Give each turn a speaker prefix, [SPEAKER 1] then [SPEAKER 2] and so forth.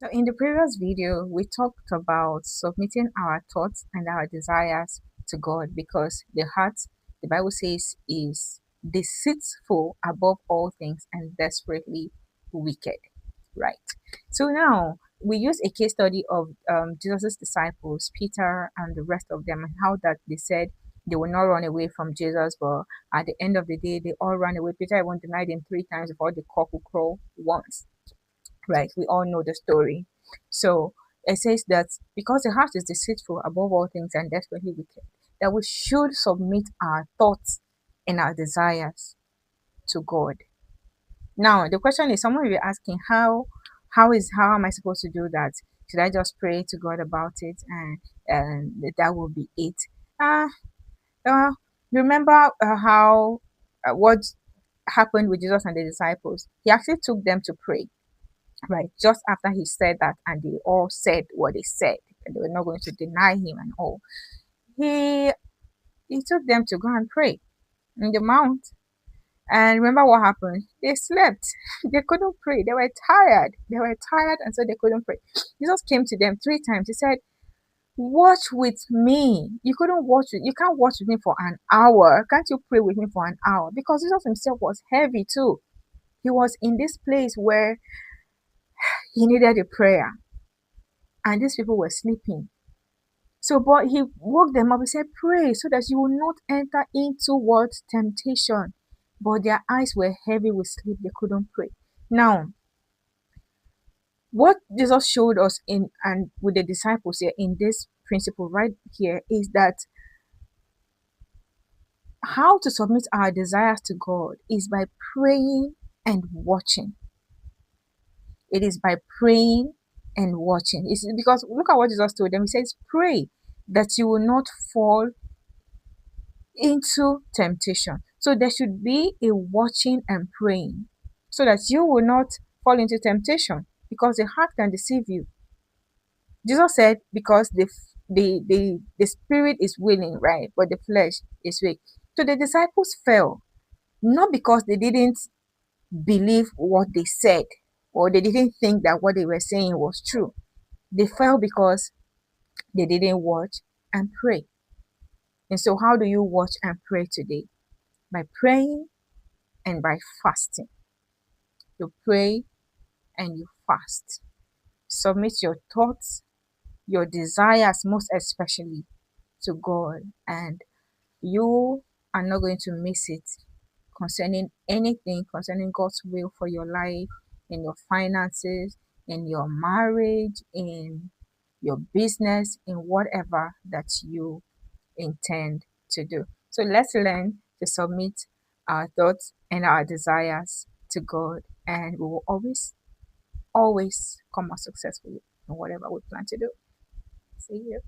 [SPEAKER 1] So in the previous video, we talked about submitting our thoughts and our desires to God because the heart, the Bible says, is deceitful above all things and desperately wicked. Right. So now we use a case study of Jesus' disciples, Peter and the rest of them, and how that they said they will not run away from Jesus, but at the end of the day, they all ran away. Peter even denied him 3 times before the cock would crow once. Right, we all know the story. So it says that because the heart is deceitful above all things and desperately wicked, that we should submit our thoughts and our desires to God. Now the question is, someone will be asking, how am I supposed to do that? Should I just pray to God about it and that will be it? Uh, uh remember how what happened with Jesus and the disciples? He actually took them to pray, right, just after he said that, and they all said what they said, and they were not going to deny him and all. He he took them to go and pray in the mount. And remember what happened? They slept. They couldn't pray. They were tired. And so they couldn't pray. Jesus came to them 3 times. He said, watch with me. You can't watch with me for an hour. Can't you pray with me for an hour? Because Jesus himself was heavy too. He was in this place where he needed a prayer, and these people were sleeping. So, but he woke them up. He said, pray so that you will not enter into what? Temptation. But their eyes were heavy with sleep. They couldn't pray. Now, what Jesus showed us in and with the disciples here in this principle right here is that how to submit our desires to God is by praying and watching. It is by praying and watching. It's because look at what Jesus told them. He says, pray that you will not fall into temptation. So there should be a watching and praying so that you will not fall into temptation, because the heart can deceive you. Jesus said, because the spirit is willing, right? But the flesh is weak. So the disciples fell, not because they didn't believe what they said or they didn't think that what they were saying was true. They fell because they didn't watch and pray. And so how do you watch and pray today? By praying and by fasting. You pray and you fast. Submit your thoughts, your desires, most especially, to God, and you are not going to miss it concerning anything concerning God's will for your life, in your finances, in your marriage, in your business, in whatever that you intend to do. So let's learn to submit our thoughts and our desires to God, and we will always come out successfully in whatever we plan to do. See you.